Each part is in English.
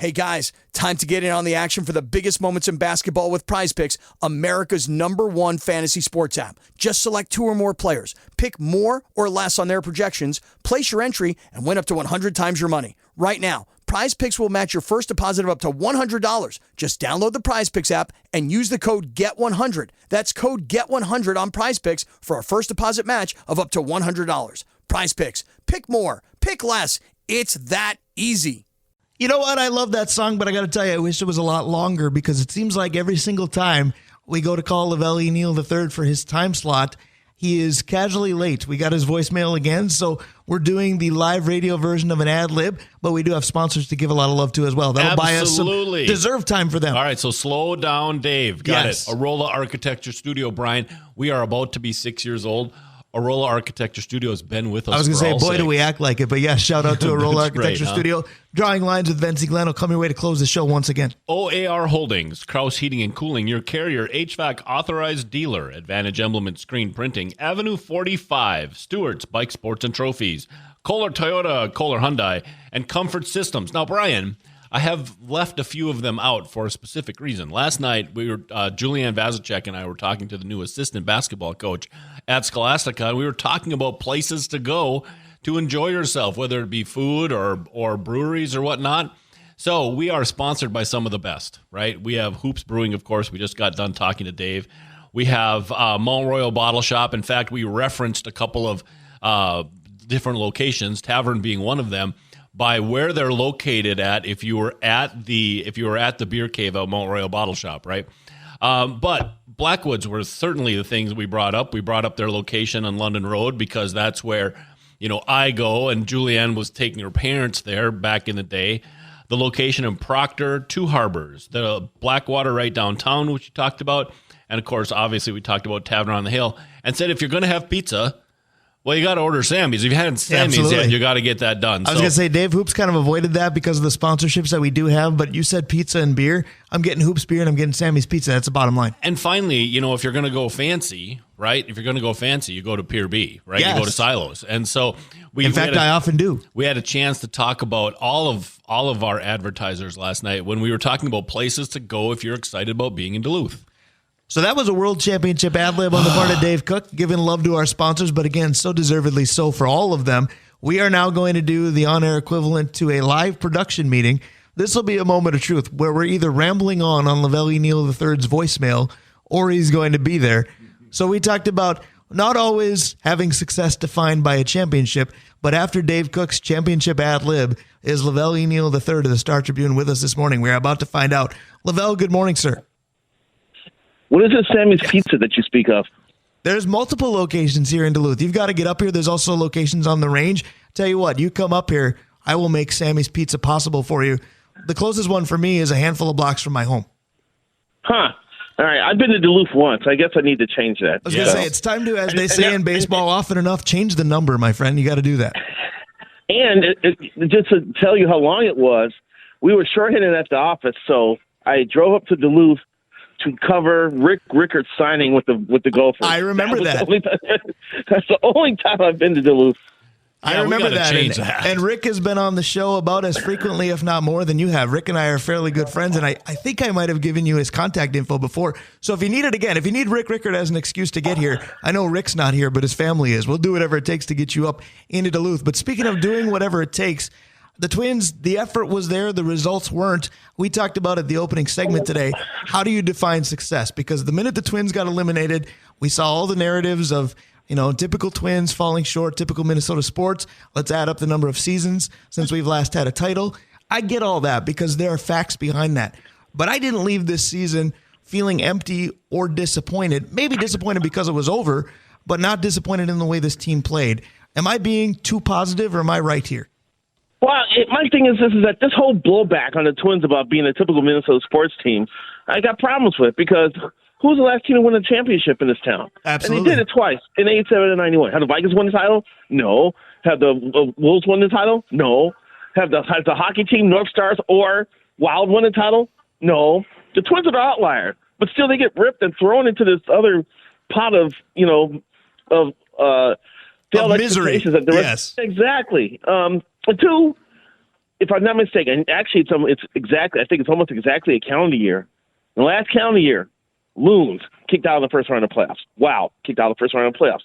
Hey guys, time to get in on the action for the biggest moments in basketball with Prize Picks, America's #1 fantasy sports app. Just select 2 or more players, pick more or less on their projections, place your entry, and win up to 100 times your money. Right now, Prize Picks will match your first deposit of up to $100. Just download the Prize Picks app and use the code GET100. That's code GET100 on Prize Picks for a first deposit match of up to $100. Prize Picks. Pick more. Pick less. It's that easy. You know what? I love that song, but I got to tell you, I wish it was a lot longer because it seems like every single time we go to call Lavelle E. Neal III for his time slot, he is casually late. We got his voicemail again, so we're doing the live radio version of an ad lib, but we do have sponsors to give a lot of love to as well. That'll buy us some deserved time for them. All right, so slow down, Dave. Got it. Arola Architecture Studio, Brian. We are about to be 6 years old. Arola Architecture Studio has been with us. I was going to say, boy, do we act like it. But yeah, shout out to Arola Architecture Studio. Drawing lines with Vencie Glenn will come your way to close the show once again. OAR Holdings, Kraus Heating and Cooling, your Carrier HVAC authorized dealer. Advantage Emblem and Screen Printing. Avenue 45, Stewart's Bike Sports and Trophies. Kohler Toyota, Kohler Hyundai, and Comfort Systems. Now, Brian, I have left a few of them out for a specific reason. Last night, we were Julianne Vazicek and I were talking to the new assistant basketball coach at Scholastica, and we were talking about places to go to enjoy yourself, whether it be food or breweries or whatnot. So we are sponsored by some of the best, right? We have Hoops Brewing, of course. We just got done talking to Dave. We have Mount Royal Bottle Shop. In fact, we referenced a couple of different locations, Tavern being one of them, by where they're located at if you were at the beer cave at Mount Royal Bottle Shop, right? But Blackwoods were certainly the things we brought up. We brought up their location on London Road because that's where, I go, and Julianne was taking her parents there back in the day. The location in Proctor, Two Harbors, the Blackwater right downtown, which you talked about, and of course, obviously, we talked about Tavern on the Hill, and said if you're going to have pizza, well, you got to order Sammy's. If you hadn't Sammy's yet, you got to get that done. I was going to say, Dave, Hoops kind of avoided that because of the sponsorships that we do have, but you said pizza and beer. I'm getting Hoops beer and I'm getting Sammy's pizza. That's the bottom line. And finally, if you're going to go fancy, right? If you're going to go fancy, you go to Pier B, right? Yes. You go to Silos. And so I often do. We had a chance to talk about all of our advertisers last night when we were talking about places to go if you're excited about being in Duluth. So that was a World Championship ad lib on the part of Dave Cook, giving love to our sponsors, but again, so deservedly so for all of them. We are now going to do the on-air equivalent to a live production meeting. This will be a moment of truth where we're either rambling on Lavelle E. Neal III's voicemail or he's going to be there. So we talked about not always having success defined by a championship, but after Dave Cook's championship ad lib, is Lavelle E. Neal III of the Star Tribune with us this morning. We're about to find out. Lavelle, good morning, sir. What is this Sammy's Pizza that you speak of? There's multiple locations here in Duluth. You've got to get up here. There's also locations on the range. Tell you what, you come up here, I will make Sammy's Pizza possible for you. The closest one for me is a handful of blocks from my home. Huh. All right. I've been to Duluth once. I guess I need to change that. I was going to say, it's time to, as they say in baseball often enough, change the number, my friend. You got to do that. And just to tell you how long it was, we were shorthanded at the office, so I drove up to Duluth to cover Rick Rickert's signing with the Gophers. I remember that. That's the only time I've been to Duluth. I remember that. And Rick has been on the show about as frequently, if not more, than you have. Rick and I are fairly good friends, and I think I might have given you his contact info before. So if you need it again, if you need Rick Rickert as an excuse to get here, I know Rick's not here, but his family is. We'll do whatever it takes to get you up into Duluth. But speaking of doing whatever it takes, the Twins, the effort was there. The results weren't. We talked about it the opening segment today. How do you define success? Because the minute the Twins got eliminated, we saw all the narratives of, typical Twins falling short, typical Minnesota sports. Let's add up the number of seasons since we've last had a title. I get all that because there are facts behind that. But I didn't leave this season feeling empty or disappointed. Maybe disappointed because it was over, but not disappointed in the way this team played. Am I being too positive or am I right here? Well, my thing is that this whole blowback on the Twins about being a typical Minnesota sports team, I got problems with because who's the last team to win a championship in this town? Absolutely. And they did it twice, in 87 and 91. Have the Vikings won the title? No. Have the Wolves won the title? No. Have the hockey team, North Stars or Wild won the title? No. The Twins are the outlier, but still they get ripped and thrown into this other pot of failed misery. Yes. Exactly. Two, if I'm not mistaken, actually it's exactly, I think it's almost exactly a calendar year. The last calendar year, Loons kicked out of the first round of playoffs. Wow, kicked out of the first round of playoffs.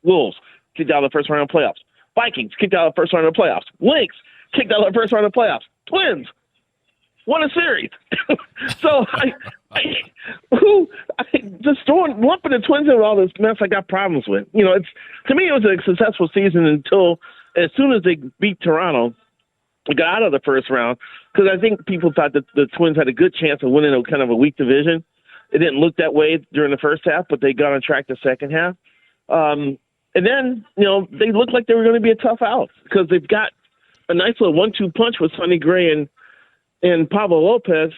Wolves kicked out of the first round of playoffs. Vikings kicked out of the first round of playoffs. Lynx kicked out of the first round of playoffs. Twins won a series. So lumping the Twins in all this mess I got problems with. It's, to me, it was a successful season until as soon as they beat Toronto, they got out of the first round, because I think people thought that the Twins had a good chance of winning a kind of a weak division. It didn't look that way during the first half, but they got on track the second half. And then, they looked like they were going to be a tough out, because they've got a nice little 1-2 punch with Sonny Gray and Pablo Lopez.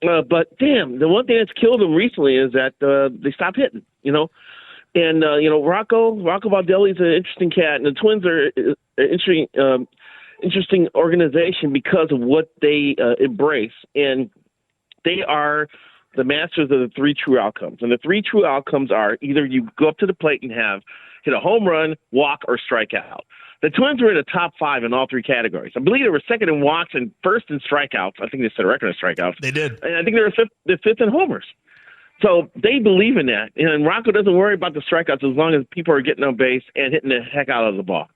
But damn, the one thing that's killed them recently is that they stopped hitting, And, Rocco Baldelli's an interesting cat, and the Twins are an interesting organization because of what they embrace. And they are the masters of the three true outcomes. And the three true outcomes are either you go up to the plate and hit a home run, walk, or strike out. The Twins were in the top 5 in all 3 categories. I believe they were second in walks and first in strikeouts. I think they set a record of strikeouts. They did. And I think they were fifth in homers. So they believe in that. And Rocco doesn't worry about the strikeouts as long as people are getting on base and hitting the heck out of the ball.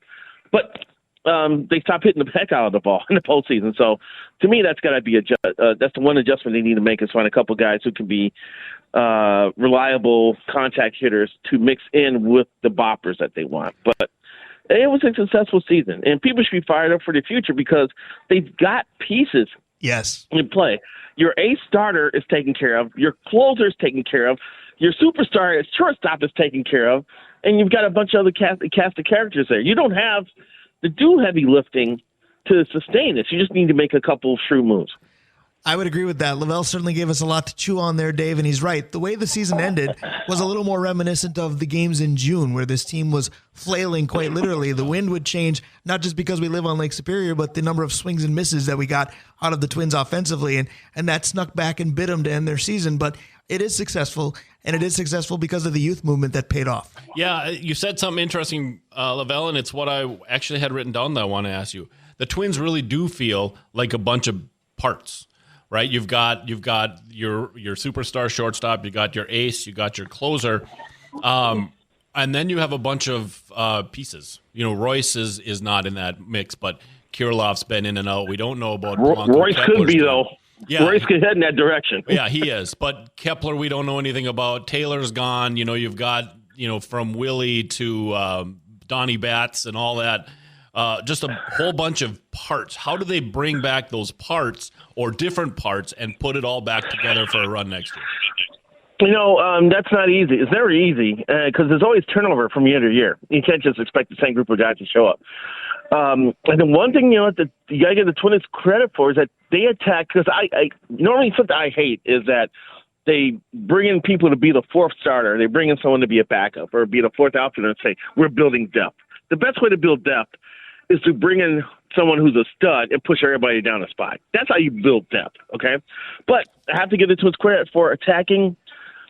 But they stopped hitting the heck out of the ball in the postseason. So to me, that's got to be that's the one adjustment they need to make, is find a couple guys who can be reliable contact hitters to mix in with the boppers that they want. But it was a successful season, and people should be fired up for the future because they've got pieces in play. Your ace starter is taken care of. Your closer is taken care of. Your superstar at shortstop is taken care of. And you've got a bunch of other cast of characters there. You don't have to do heavy lifting to sustain this. You just need to make a couple of shrewd moves. I would agree with that. Lavelle certainly gave us a lot to chew on there, Dave, and he's right. The way the season ended was a little more reminiscent of the games in June, where this team was flailing quite literally. The wind would change, not just because we live on Lake Superior, but the number of swings and misses that we got out of the Twins offensively, and that snuck back and bit them to end their season. But it is successful, and it is successful because of the youth movement that paid off. Yeah, you said something interesting, Lavelle, and it's what I actually had written down that I want to ask you. The Twins really do feel like a bunch of parts. Right, you've got your superstar shortstop, you got your ace, you got your closer, and then you have a bunch of pieces. Royce is not in that mix, but Kirillov's been in and out. We don't know about Royce. Could be though. Yeah. Royce could head in that direction. Yeah, he is. But Kepler, we don't know anything about. Taylor's gone. You've got from Willie to Donnie Batts and all that. Just a whole bunch of parts. How do they bring back those parts or different parts and put it all back together for a run next year? That's not easy. It's never easy because there's always turnover from year to year. You can't just expect the same group of guys to show up. And the one thing, that you got to give the Twins credit for is that they attack, because I normally something I hate is that they bring in people to be the fourth starter. They bring in someone to be a backup or be the fourth outfielder and say, we're building depth. The best way to build depth is to bring in someone who's a stud and push everybody down a spot. That's how you build depth, okay? But I have to give the Twins credit for attacking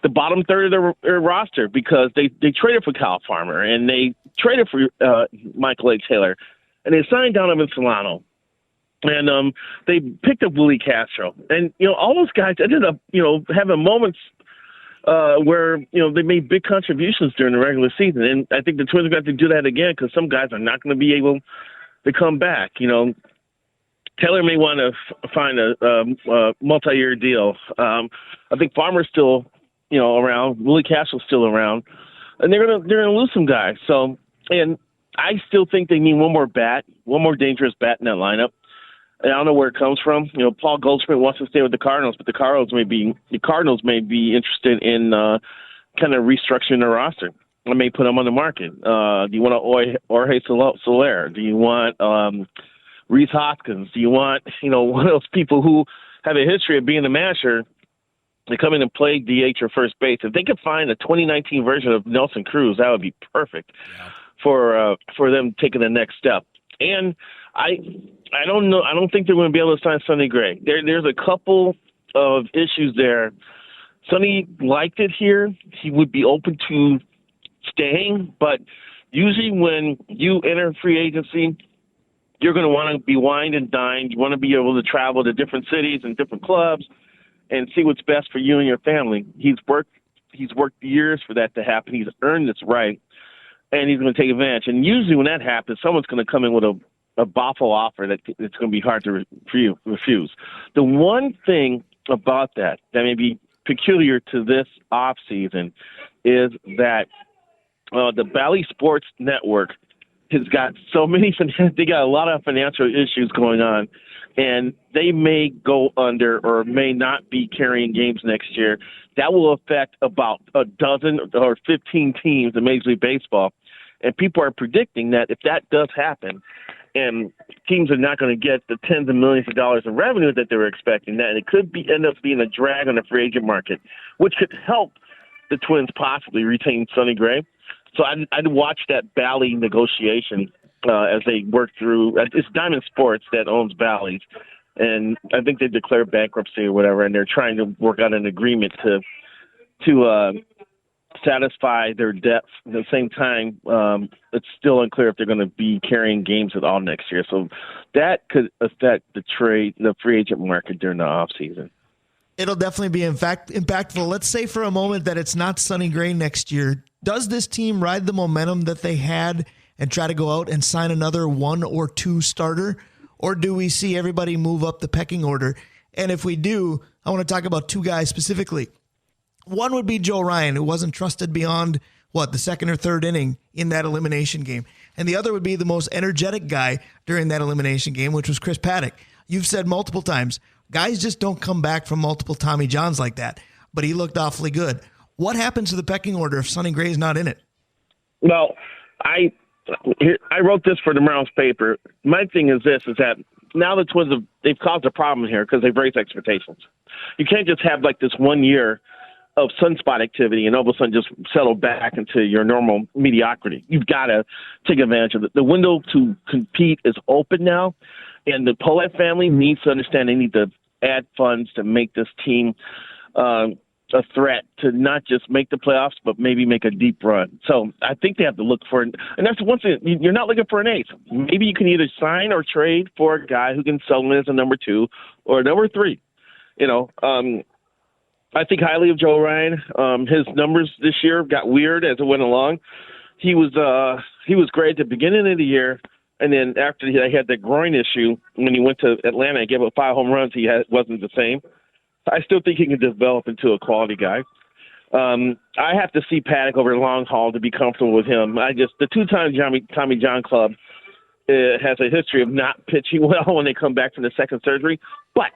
the bottom third of their roster, because they traded for Kyle Farmer and they traded for Michael A. Taylor, and they signed Donovan Solano. And they picked up Willie Castro. And, all those guys ended up, having moments where, they made big contributions during the regular season. And I think the Twins are going to have to do that again, because some guys are not going to be able to come back. Taylor may want to find a multi-year deal. I think Farmer's still, around. Willie Castle's still around. And they're gonna lose some guys. So, and I still think they need one more dangerous bat in that lineup. And I don't know where it comes from. Paul Goldschmidt wants to stay with the Cardinals, but the Cardinals may be interested in kind of restructuring their roster. I may put them on the market. Do you want Jorge Soler? Do you want Reese Hoskins? Do you want one of those people who have a history of being a masher? They come in and play DH or first base. If they could find a 2019 version of Nelson Cruz, that would be perfect for them taking the next step. And I don't know. I don't think they're going to be able to sign Sonny Gray. There's a couple of issues there. Sonny liked it here. He would be open to staying, but usually when you enter free agency, you're going to want to be wined and dined. You want to be able to travel to different cities and different clubs and see what's best for you and your family. He's worked years for that to happen. He's earned this right, and he's going to take advantage. And usually when that happens, someone's going to come in with a boffo offer that it's going to be hard to refuse. The one thing about that may be peculiar to this off season is that the Bally Sports Network has got so many. They got a lot of financial issues going on, and they may go under or may not be carrying games next year. That will affect about a dozen or 15 teams in Major League Baseball, and people are predicting that if that does happen, and teams are not going to get the tens of millions of dollars in revenue that they were expecting, that it could end up being a drag on the free agent market, which could help the Twins possibly retain Sonny Gray. So I'd watch that Bally negotiation as they work through. It's Diamond Sports that owns Bally's, and I think they declared bankruptcy or whatever, and they're trying to work out an agreement to satisfy their debts. At the same time, it's still unclear if they're going to be carrying games at all next year. So that could affect the free agent market during the off season. It'll definitely be impactful. Let's say for a moment that it's not Sonny Gray next year. Does this team ride the momentum that they had and try to go out and sign another one or two starter? Or do we see everybody move up the pecking order? And if we do, I want to talk about two guys specifically. One would be Joe Ryan, who wasn't trusted beyond, the second or third inning in that elimination game. And the other would be the most energetic guy during that elimination game, which was Chris Paddack. You've said multiple times, guys just don't come back from multiple Tommy Johns like that. But he looked awfully good. What happens to the pecking order if Sonny Gray's not in it? Well, I wrote this for the Browns paper. My thing is that now the Twins they've caused a problem here because they've raised expectations. You can't just have like this 1 year of sunspot activity and all of a sudden just settle back into your normal mediocrity. You've got to take advantage of it. The window to compete is open now, and the Polet family needs to understand they need to add funds to make this team a threat to not just make the playoffs, but maybe make a deep run. So I think they have to look for it. And that's one thing. You're not looking for an ace. Maybe you can either sign or trade for a guy who can sell in as a number 2 or a number 3. I think highly of Joe Ryan. His numbers this year got weird as it went along. He was great at the beginning of the year, and then after he had that groin issue, when he went to Atlanta and gave up 5 home runs, wasn't the same. I still think he can develop into a quality guy. I have to see Paddack over the long haul to be comfortable with him. The two-time Tommy John club has a history of not pitching well when they come back from the second surgery. But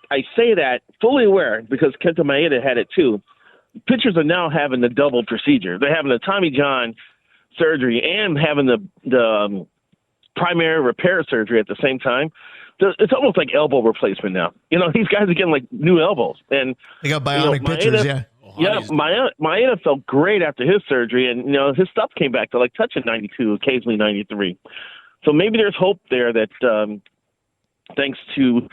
I say that fully aware because Kenta Maeda had it too. Pitchers are now having the double procedure. They're having the Tommy John surgery and having the primary repair surgery at the same time. It's almost like elbow replacement now. These guys are getting like new elbows, and they got bionic pitchers. Yeah, Maeda felt great after his surgery, and his stuff came back to like touching 92, occasionally 93. So maybe there's hope there that thanks to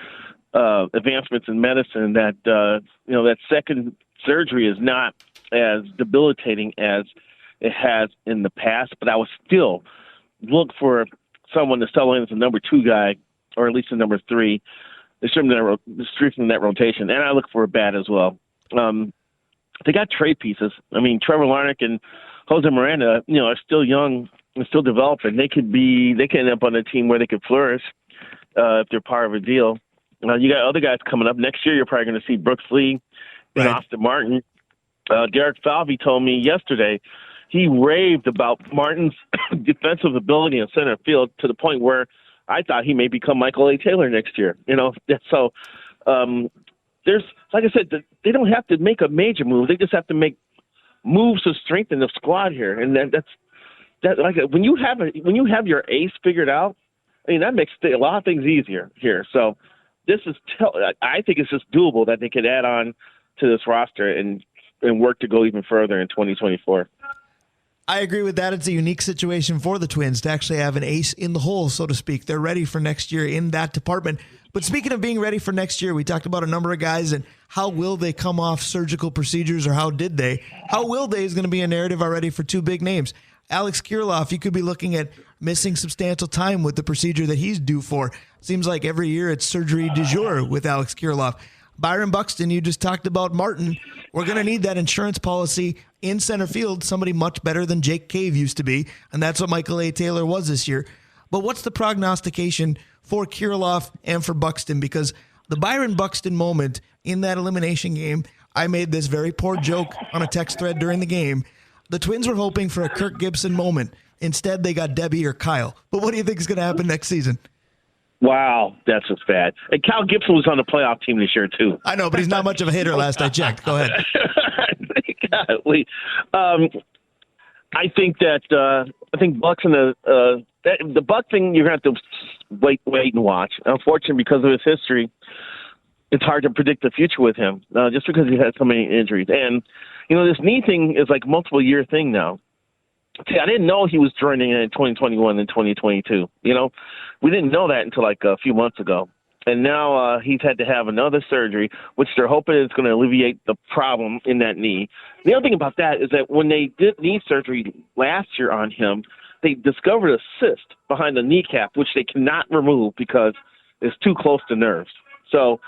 advancements in medicine, that that second surgery is not as debilitating as it has in the past. But I would still look for someone to sell in as a number 2 guy, or at least a number 3, strengthening that rotation. And I look for a bat as well. They got trade pieces. I mean, Trevor Larnach and Jose Miranda, are still young and still developing. They can end up on a team where they could flourish if they're part of a deal. You got other guys coming up. Next year, you're probably going to see Brooks Lee and Austin Martin. Derek Falvey told me yesterday he raved about Martin's defensive ability in center field to the point where I thought he may become Michael A. Taylor next year. So there's, like I said, they don't have to make a major move. They just have to make moves to strengthen the squad here, and that's like when you have your ace figured out. I mean, that makes a lot of things easier here. So this is I think it's just doable that they could add on to this roster and work to go even further in 2024. I agree with that. It's a unique situation for the Twins to actually have an ace in the hole, so to speak. They're ready for next year in that department. But speaking of being ready for next year, we talked about a number of guys and how will they come off surgical procedures, or how did they? How will they is going to be a narrative already for 2 big names. Alex Kirilloff, you could be looking at missing substantial time with the procedure that he's due for. Seems like every year it's surgery du jour with Alex Kirilloff. Byron Buxton, you just talked about Martin. We're going to need that insurance policy in center field, somebody much better than Jake Cave used to be, and that's what Michael A. Taylor was this year. But what's the prognostication for Kirilloff and for Buxton? Because the Byron Buxton moment in that elimination game, I made this very poor joke on a text thread during the game. The Twins were hoping for a Kirk Gibson moment. Instead, they got Debbie or Kyle. But what do you think is going to happen next season? Wow, that's just bad. And Kyle Gibson was on the playoff team this year, too. I know, but he's not much of a hitter last I checked. Go ahead. Golly. I think Bucks and the Buck thing, you're going to have to wait and watch. Unfortunately, because of his history, it's hard to predict the future with him, just because he had so many injuries. And, this knee thing is like a multiple-year thing now. See, I didn't know he was joining in 2021 and 2022. We didn't know that until like a few months ago. And now he's had to have another surgery, which they're hoping is going to alleviate the problem in that knee. The other thing about that is that when they did knee surgery last year on him, they discovered a cyst behind the kneecap, which they cannot remove because it's too close to nerves. So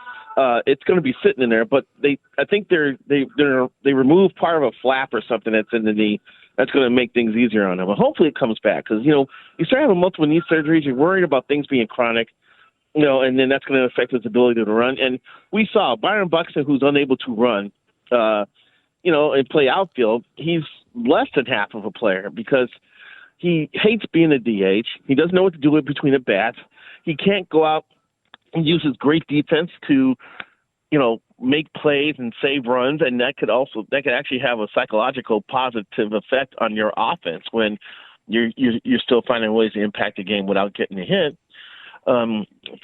it's going to be sitting in there. But I think they removed part of a flap or something that's in the knee. That's going to make things easier on him. But hopefully it comes back because, you start having multiple knee surgeries, you're worried about things being chronic, and then that's going to affect his ability to run. And we saw Byron Buxton, who's unable to run, and play outfield. He's less than half of a player because he hates being a DH. He doesn't know what to do with between the bats. He can't go out and use his great defense to, make plays and save runs, and that could actually have a psychological positive effect on your offense when you're still finding ways to impact the game without getting a hit.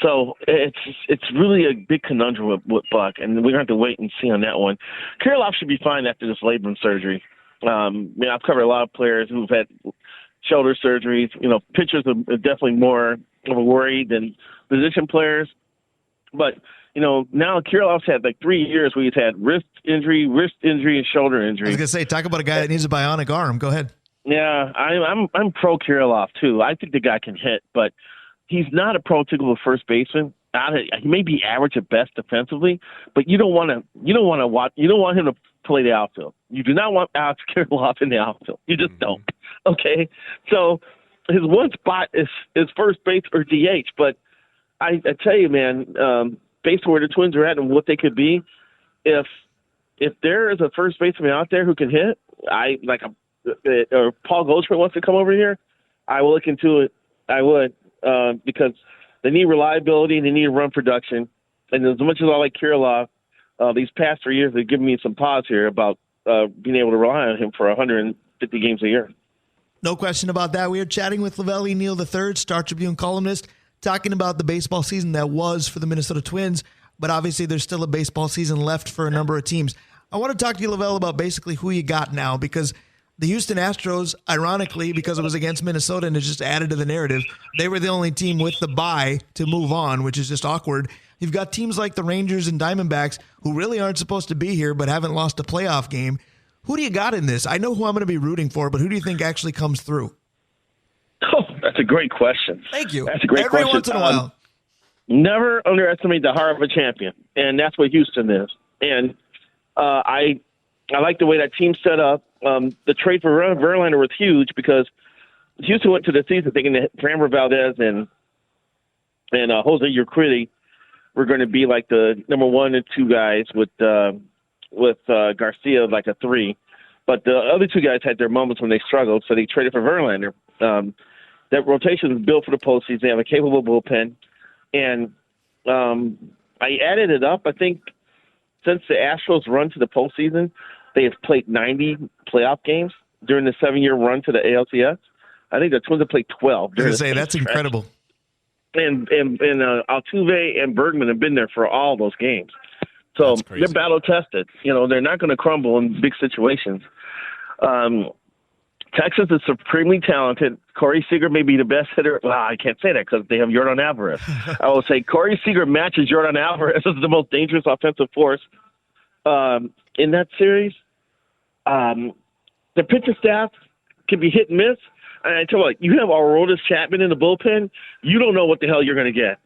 So it's really a big conundrum with Buck, and we're going to have to wait and see on that one. Kirilloff should be fine after this labrum surgery. I've covered a lot of players who've had shoulder surgeries. Pitchers are definitely more of a worry than position players, but now Kirilloff's had like 3 years where he's had wrist injury, and shoulder injury. I was going to say, talk about a guy that needs a bionic arm. Go ahead. Yeah, I'm pro Kirilloff too. I think the guy can hit, but he's not a prototypical first baseman. He may be average at best defensively, but you don't want him to play the outfield. You do not want Alex Kirilloff in the outfield. You just don't. Okay, so his one spot is first base or DH. But I tell you, man. Based on where the Twins are at and what they could be, if there is a first baseman out there who can hit, or Paul Goldschmidt wants to come over here, I will look into it. I would, because they need reliability and they need run production. And as much as I like Kirilloff, these past 3 years they've given me some pause here about being able to rely on him for 150 games a year. No question about that. We are chatting with Lavelle E, Neal III, Star Tribune columnist, talking about the baseball season that was for the Minnesota Twins, but obviously there's still a baseball season left for a number of teams. I want to talk to you, Lavelle, about basically who you got now, because the Houston Astros, ironically, because it was against Minnesota and it just added to the narrative, they were the only team with the bye to move on, which is just awkward. You've got teams like the Rangers and Diamondbacks who really aren't supposed to be here but haven't lost a playoff game. Who do you got in this? I know who I'm going to be rooting for, but who do you think actually comes through? Oh, that's a great question. Thank you. That's a great question. Every once in a while. Never underestimate the heart of a champion, and that's what Houston is. And I like the way that team's set up. The trade for Verlander was huge because Houston went to the season thinking that Framber Valdez and Jose Urquidy were going to be like the number 1 and 2 guys with Garcia like a 3. But the other 2 guys had their moments when they struggled, so they traded for Verlander. That rotation is built for the postseason. They have a capable bullpen. And I added it up. I think since the Astros run to the postseason, they have played 90 playoff games during the 7-year run to the ALCS. I think the Twins have played 12. I was going to say, that's incredible. And Altuve and Bergman have been there for all those games. So they're battle-tested. They're not going to crumble in big situations. Texas is supremely talented. Corey Seager may be the best hitter. Well, I can't say that because they have Yordan Alvarez. I will say Corey Seager matches Yordan Alvarez as the most dangerous offensive force in that series. The pitching staff can be hit and miss, And I tell you what, you have Aroldis Chapman in the bullpen, you don't know what the hell you're going to get.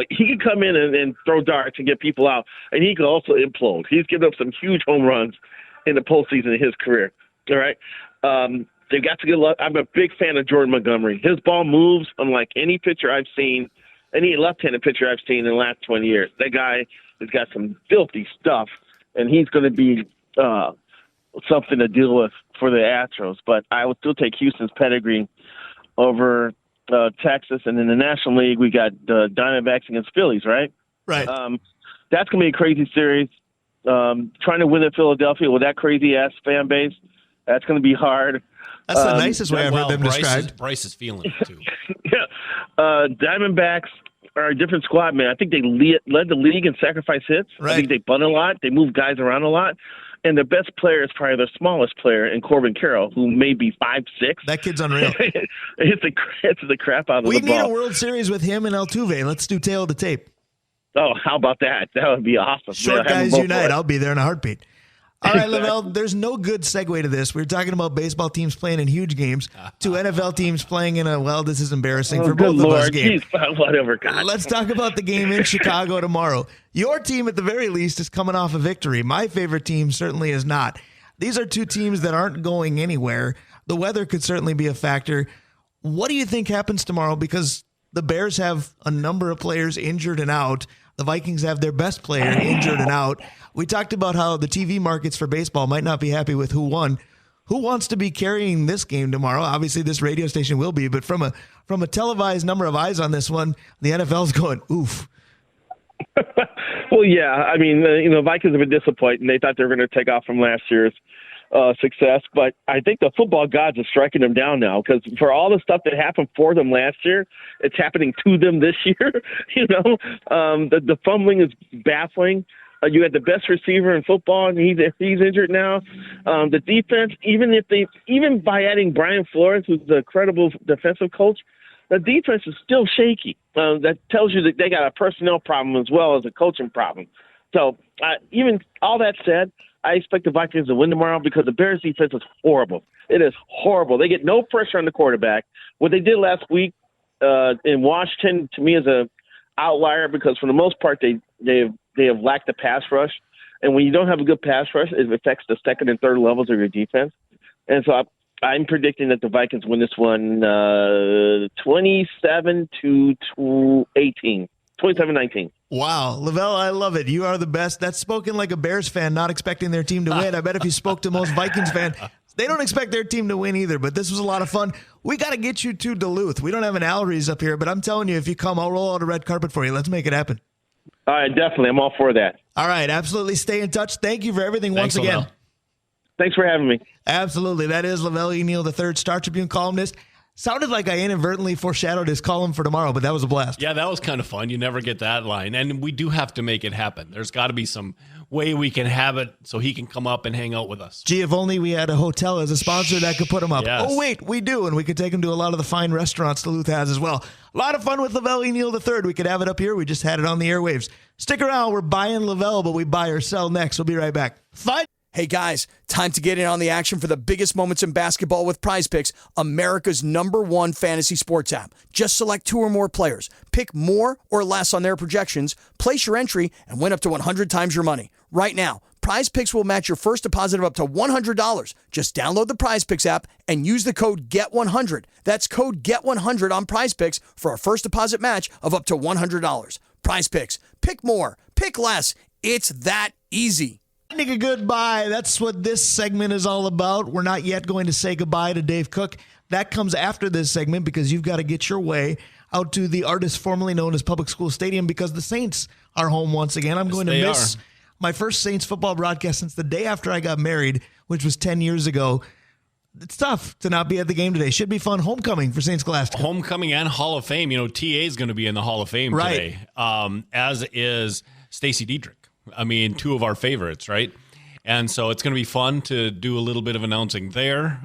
He can come in and throw darts and get people out, and he can also implode. He's given up some huge home runs in the postseason in his career. All right? They've got to get luck. I'm a big fan of Jordan Montgomery. His ball moves unlike any pitcher I've seen, any left-handed pitcher I've seen in the last 20 years. That guy has got some filthy stuff, and he's going to be something to deal with for the Astros. But I would still take Houston's pedigree over Texas. And in the National League, we got Diamondbacks against Phillies, right? Right. That's going to be a crazy series. Trying to win in Philadelphia with that crazy-ass fan base, that's going to be hard. That's the nicest way I've heard them described. Bryce is feeling it, too. Yeah. Diamondbacks are a different squad, man. I think they led the league in sacrifice hits. Right. I think they bunt a lot. They move guys around a lot. And their best player is probably their smallest player in Corbin Carroll, who may be 5'6". That kid's unreal. It's the crap out of the ball. We need a World Series with him and Altuve. Let's do tail of the tape. Oh, how about that? That would be awesome. Short guys unite. I'll be there in a heartbeat. All right, Lavelle, there's no good segue to this. We were talking about baseball teams playing in huge games to NFL teams playing in this is embarrassing for both of us game. Whatever, God. Let's talk about the game in Chicago tomorrow. Your team, at the very least, is coming off a victory. My favorite team certainly is not. These are two teams that aren't going anywhere. The weather could certainly be a factor. What do you think happens tomorrow? Because the Bears have a number of players injured and out. The Vikings have their best player injured and out. We talked about how the TV markets for baseball might not be happy with who won. Who wants to be carrying this game tomorrow? Obviously, this radio station will be, but from a televised number of eyes on this one, the NFL's going, oof. Well, yeah. I mean, Vikings have been disappointed. They thought they were going to take off from last year's success, but I think the football gods are striking them down now, because for all the stuff that happened for them last year, it's happening to them this year. The fumbling is baffling. You had the best receiver in football, and he's injured now. The defense, even by adding Brian Flores, who's the credible defensive coach, the defense is still shaky. That tells you that they got a personnel problem as well as a coaching problem. So even all that said, I expect the Vikings to win tomorrow because the Bears' defense is horrible. It is horrible. They get no pressure on the quarterback. What they did last week in Washington, to me, is an outlier because for the most part they have lacked the pass rush. And when you don't have a good pass rush, it affects the second and third levels of your defense. And so I'm predicting that the Vikings win this one 27-18. 27-19. Wow. Lavelle, I love it. You are the best. That's spoken like a Bears fan not expecting their team to win. I bet if you spoke to most Vikings fans, they don't expect their team to win either, but this was a lot of fun. We got to get you to Duluth. We don't have an Allery's up here, but I'm telling you, if you come, I'll roll out a red carpet for you. Let's make it happen. All right, definitely. I'm all for that. All right, absolutely. Stay in touch. Thank you for everything once again. Lavelle. Thanks for having me. Absolutely. That is Lavelle E. Neal III, Star Tribune columnist. Sounded like I inadvertently foreshadowed his column for tomorrow, but that was a blast. Yeah, that was kind of fun. You never get that line. And we do have to make it happen. There's got to be some way we can have it so he can come up and hang out with us. Gee, if only we had a hotel as a sponsor that could put him up. Yes. Oh, wait, we do, and we could take him to a lot of the fine restaurants Duluth has as well. A lot of fun with Lavelle E. Neal III. We could have it up here. We just had it on the airwaves. Stick around. We're buying Lavelle, but we buy or sell next. We'll be right back. Fight. Hey guys, time to get in on the action for the biggest moments in basketball with Prize Picks, America's #1 fantasy sports app. Just select 2 or more players, pick more or less on their projections, place your entry, and win up to 100 times your money. Right now, Prize Picks will match your first deposit of up to $100. Just download the Prize Picks app and use the code GET100. That's code GET100 on Prize Picks for a first deposit match of up to $100. Prize Picks. Pick more. Pick less. It's that easy. A goodbye. That's what this segment is all about. We're not yet going to say goodbye to Dave Cook. That comes after this segment because you've got to get your way out to the artist formerly known as Public School Stadium because the Saints are home once again. I'm going to miss my first Saints football broadcast since the day after I got married, which was 10 years ago. It's tough to not be at the game today. Should be fun. Homecoming for Saints Scholastica. Homecoming and Hall of Fame. TA is going to be in the Hall of Fame today, as is Stacey Diedrich. I mean, 2 of our favorites, right? And so it's going to be fun to do a little bit of announcing there,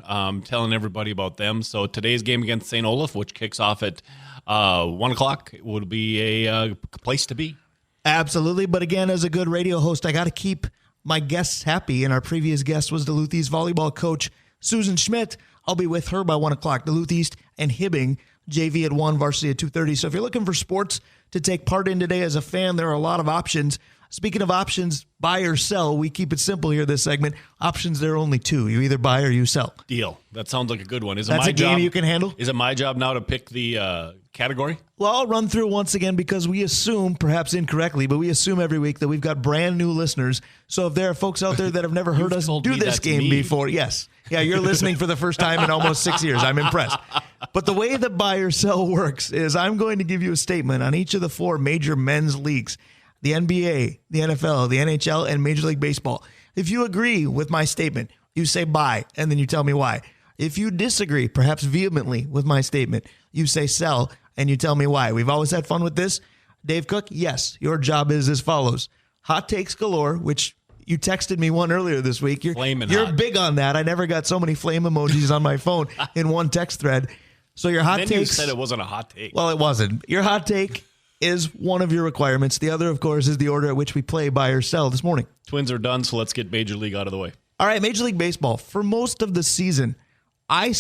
telling everybody about them. So today's game against St. Olaf, which kicks off at 1 o'clock, would be a place to be. Absolutely. But again, as a good radio host, I got to keep my guests happy. And our previous guest was Duluth East volleyball coach Susan Schmidt. I'll be with her by 1 o'clock. Duluth East and Hibbing, JV at 1, varsity at 2:30. So if you're looking for sports to take part in today as a fan, there are a lot of options. Speaking of options, buy or sell, we keep it simple here this segment. Options, there are only two. You either buy or you sell. Deal. That sounds like a good one. That's a game you can handle? Is it my job now to pick the category? Well, I'll run through once again because we assume, perhaps incorrectly, but we assume every week that we've got brand new listeners. So if there are folks out there that have never heard us do this game before, yes. Yeah, you're listening for the first time in almost 6 years. I'm impressed. But the way that buy or sell works is I'm going to give you a statement on each of the 4 major men's leagues: the NBA, the NFL, the NHL, and Major League Baseball. If you agree with my statement, you say buy, and then you tell me why. If you disagree, perhaps vehemently, with my statement, you say sell, and you tell me why. We've always had fun with this. Dave Cook, yes, your job is as follows. Hot takes galore, which you texted me one earlier this week. You're hot. Big on that. I never got so many flame emojis on my phone in one text thread. So your hot takes. Then you said it wasn't a hot take. Well, it wasn't. Your hot take is one of your requirements. The other, of course, is the order at which we play buy or sell this morning. Twins are done, so let's get Major League out of the way. All right, Major League Baseball. For most of the season, I'm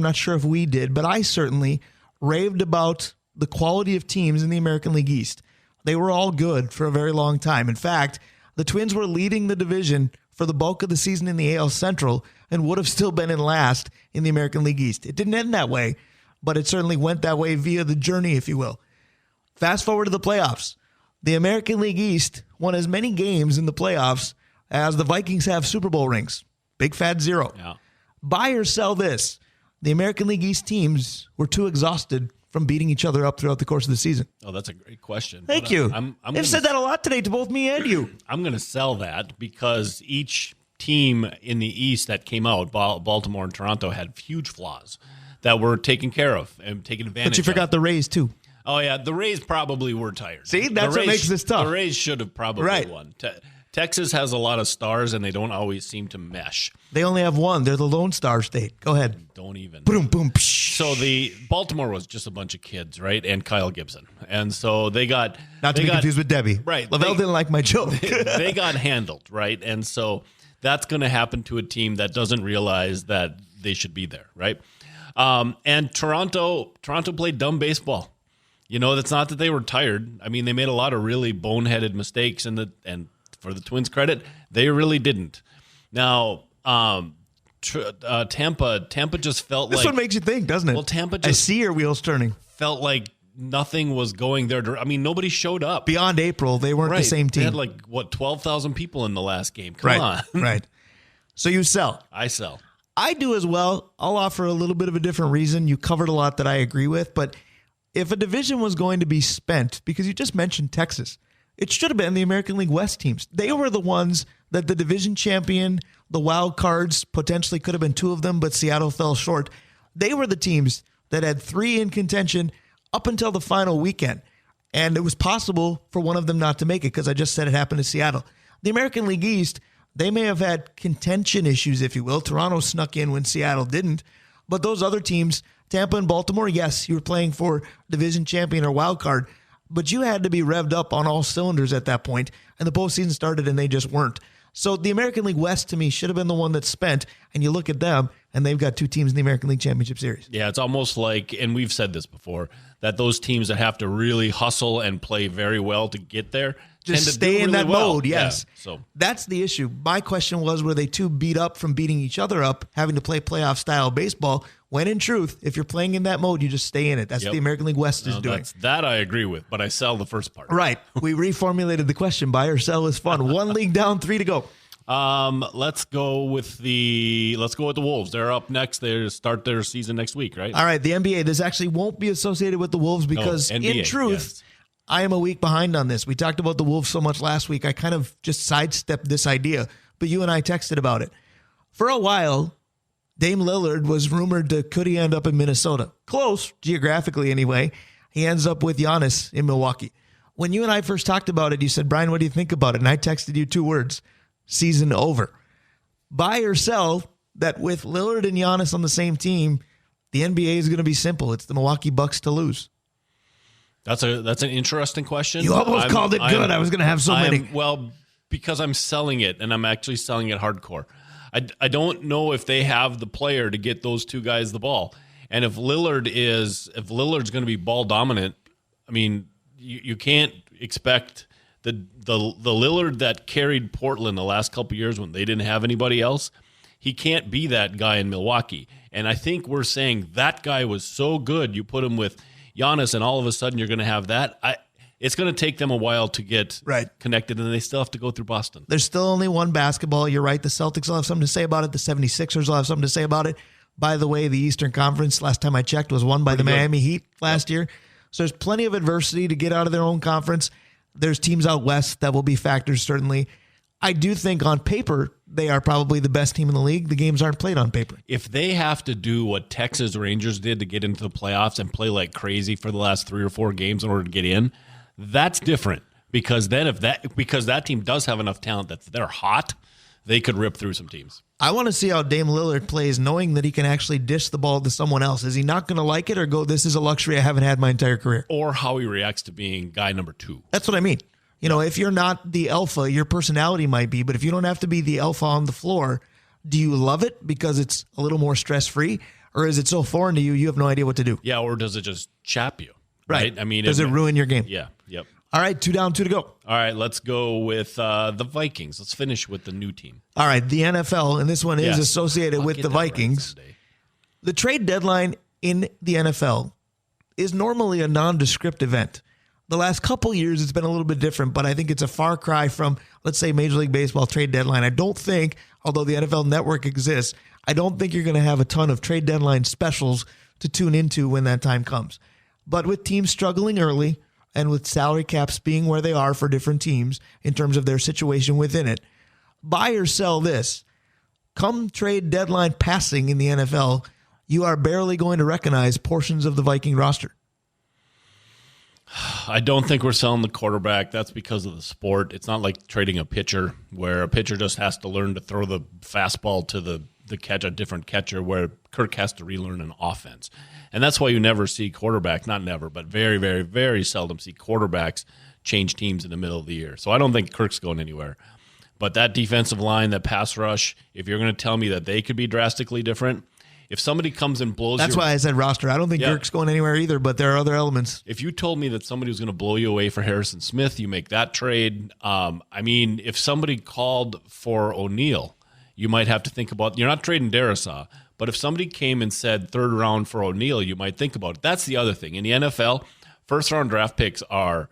not sure if we did, but I certainly raved about the quality of teams in the American League East. They were all good for a very long time. In fact, the Twins were leading the division for the bulk of the season in the AL Central and would have still been in last in the American League East. It didn't end that way, but it certainly went that way via the journey, if you will. Fast forward to the playoffs. The American League East won as many games in the playoffs as the Vikings have Super Bowl rings. Big fat 0. Yeah. Buy or sell this. The American League East teams were too exhausted from beating each other up throughout the course of the season. Oh, that's a great question. Thank you. They've said that a lot today to both me and you. I'm going to sell that because each team in the East that came out, Baltimore and Toronto, had huge flaws that were taken care of and taken advantage of. But you forgot the Rays, too. Oh, yeah. The Rays probably were tired. See, that's what makes this tough. The Rays should have probably won. Texas has a lot of stars, and they don't always seem to mesh. They only have one. They're the Lone Star State. Go ahead. Don't even. Boom, boom, psh. So the Baltimore was just a bunch of kids, right? And Kyle Gibson. And so they got... Not to be confused with Debbie. Right. Lavelle didn't like my joke. They got handled, right? And so that's going to happen to a team that doesn't realize that they should be there, right? And Toronto played dumb baseball. You know, that's not that they were tired. I mean, they made a lot of really boneheaded mistakes, and for the Twins' credit, they really didn't. Now, Tampa just felt this one makes you think, doesn't it? Well, Tampa just... I see your wheels turning. Felt like nothing was going there. I mean, nobody showed up. Beyond April, they weren't the same team. They had 12,000 people in the last game. Come on. Right. So you sell. I sell. I do as well. I'll offer a little bit of a different reason. You covered a lot that I agree with, but if a division was going to be spent, because you just mentioned Texas, it should have been the American League West teams. They were the ones that the division champion, the wild cards, potentially could have been 2 of them, but Seattle fell short. They were the teams that had 3 in contention up until the final weekend. And it was possible for one of them not to make it because I just said it happened to Seattle. The American League East, they may have had contention issues, if you will. Toronto snuck in when Seattle didn't. But those other teams, Tampa and Baltimore, yes, you were playing for division champion or wild card, but you had to be revved up on all cylinders at that point, and the postseason started and they just weren't. So the American League West, to me, should have been the one that spent, and you look at them, and they've got 2 teams in the American League Championship Series. Yeah, it's almost like, and we've said this before, that those teams that have to really hustle and play very well to get there just stay in that mode, yes. Yeah, so that's the issue. My question was, were they too beat up from beating each other up, having to play playoff-style baseball, when in truth, if you're playing in that mode, you just stay in it. That's what the American League West is doing. That I agree with, but I sell the first part. Right. We reformulated the question. Buy or sell is fun. 1 league down, 3 to go. Let's go with the Wolves. They're up next. They start their season next week, right? All right, the NBA. This actually won't be associated with the Wolves because, NBA, in truth, yes, I am a week behind on this. We talked about the Wolves so much last week. I kind of just sidestepped this idea, but you and I texted about it. For a while, Dame Lillard was rumored to could he end up in Minnesota? Close, geographically anyway. He ends up with Giannis in Milwaukee. When you and I first talked about it, you said, Brian, what do you think about it? And I texted you 2 words, season over. Buy or sell that with Lillard and Giannis on the same team, the NBA is going to be simple. It's the Milwaukee Bucks to lose. That's an interesting question. You almost called it good. I was going to have so many. Well, because I'm selling it, and I'm actually selling it hardcore. I don't know if they have the player to get those 2 guys the ball. And if Lillard's going to be ball dominant, I mean, you can't expect the Lillard that carried Portland the last couple of years when they didn't have anybody else. He can't be that guy in Milwaukee. And I think we're saying that guy was so good. You put him with Giannis, and all of a sudden you're going to have that. It's going to take them a while to get connected, and they still have to go through Boston. There's still only one basketball. You're right. The Celtics will have something to say about it. The 76ers will have something to say about it. By the way, the Eastern Conference, last time I checked, was won by the Miami Heat last year. So there's plenty of adversity to get out of their own conference. There's teams out west that will be factors, certainly. I do think on paper, they are probably the best team in the league. The games aren't played on paper. If they have to do what Texas Rangers did to get into the playoffs and play like crazy for the last 3 or 4 games in order to get in, that's different. Because then because that team does have enough talent that they're hot, they could rip through some teams. I want to see how Dame Lillard plays knowing that he can actually dish the ball to someone else. Is he not going to like it or go, this is a luxury I haven't had my entire career? Or how he reacts to being guy number 2. That's what I mean. You know, if you're not the alpha, your personality might be, but if you don't have to be the alpha on the floor, do you love it because it's a little more stress-free, or is it so foreign to you, you have no idea what to do? Yeah, or does it just chap you? Right. I mean, does it ruin your game? Yeah, yep. All right, 2 down, 2 to go. All right, let's go with the Vikings. Let's finish with the new team. All right, the NFL, and this one is associated with the Vikings. Right, the trade deadline in the NFL is normally a nondescript event. The last couple years, it's been a little bit different, but I think it's a far cry from, let's say, Major League Baseball trade deadline. I don't think, although the NFL Network exists, I don't think you're going to have a ton of trade deadline specials to tune into when that time comes. But with teams struggling early and with salary caps being where they are for different teams in terms of their situation within it, buy or sell this. Come trade deadline passing in the NFL, you are barely going to recognize portions of the Viking roster. I don't think we're selling the quarterback. That's because of the sport. It's not like trading a pitcher where a pitcher just has to learn to throw the fastball to the catch, a different catcher, where Kirk has to relearn an offense. And that's why you never see quarterback, not never, but very, very, very seldom see quarterbacks change teams in the middle of the year. So I don't think Kirk's going anywhere. But that defensive line, that pass rush, if you're going to tell me that they could be drastically different, if somebody comes and blows That's why I said roster. I don't think Kirk's going anywhere either, but there are other elements. If you told me that somebody was going to blow you away for Harrison Smith, you make that trade. I mean, if somebody called for O'Neal, you might have to think about, you're not trading Darisaw, but if somebody came and said 3rd round for O'Neal, you might think about it. That's the other thing. In the NFL, first-round draft picks are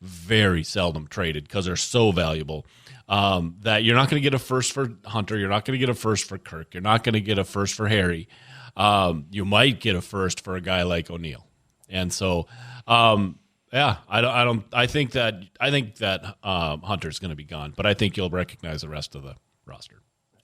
very seldom traded because they're so valuable. That you're not going to get a first for Hunter. You're not going to get a first for Kirk. You're not going to get a first for Harry. You might get a first for a guy like O'Neal. And so, I think that Hunter's going to be gone, but I think you'll recognize the rest of the roster.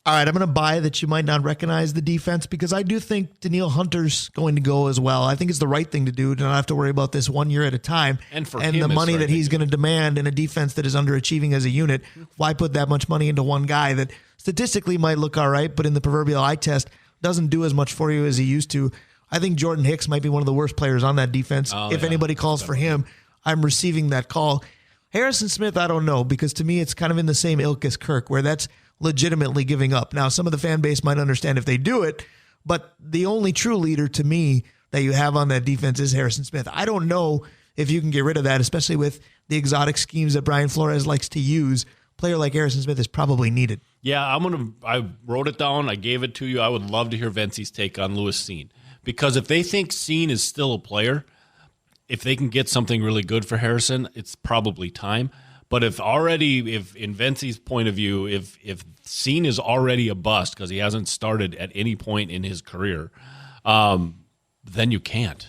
All right, I'm going to buy that you might not recognize the defense because I do think Danielle Hunter's going to go as well. I think it's the right thing to do to not have to worry about this 1 year at a time. And the money that he's going to demand in a defense that is underachieving as a unit. Why put that much money into one guy that statistically might look all right, but in the proverbial eye test doesn't do as much for you as he used to? I think Jordan Hicks might be one of the worst players on that defense. If anybody calls for him, I'm receiving that call. Harrison Smith, I don't know, because to me it's kind of in the same ilk as Kirk, where that's legitimately giving up. Now, some of the fan base might understand if they do it, but the only true leader to me that you have on that defense is Harrison Smith. I don't know if you can get rid of that, especially with the exotic schemes that Brian Flores likes to use. A player like Harrison Smith is probably needed. Yeah, I wrote it down. I gave it to you. I would love to hear Vencie's take on Lewis Cine, because if they think Cine is still a player, if they can get something really good for Harrison, it's probably time. But if in Vencie's point of view, if Cine is already a bust because he hasn't started at any point in his career, then you can't.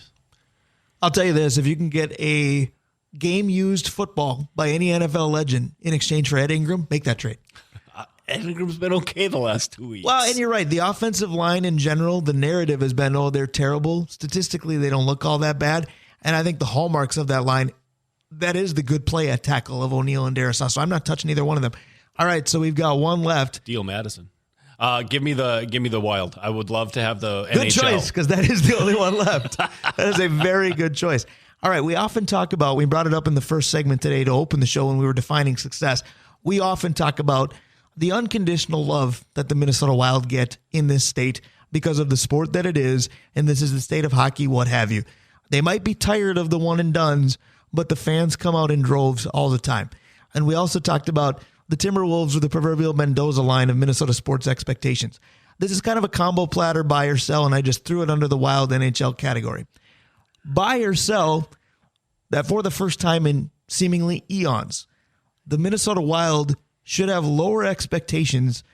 I'll tell you this, if you can get a game-used football by any NFL legend in exchange for Ed Ingram, make that trade. Ed Ingram's been okay the last 2 weeks. Well, and you're right. The offensive line in general, the narrative has been, they're terrible. Statistically, they don't look all that bad. And I think the hallmarks of that line, that is the good play at tackle of O'Neal and Darisaw. So I'm not touching either one of them. All right, so we've got one left. Deal Madison. Give me the Wild. I would love to have the good NHL. Choice, because that is the only one left. That is a very good choice. All right, we often talk about, we brought it up in the first segment today to open the show when we were defining success. We often talk about the unconditional love that the Minnesota Wild get in this state because of the sport that it is, and this is the state of hockey, what have you. They might be tired of the one and dones, but the fans come out in droves all the time. And we also talked about the Timberwolves with the proverbial Mendoza line of Minnesota sports expectations. This is kind of a combo platter, buy or sell, and I just threw it under the wild NHL category. Buy or sell that for the first time in seemingly eons, the Minnesota Wild should have lower expectations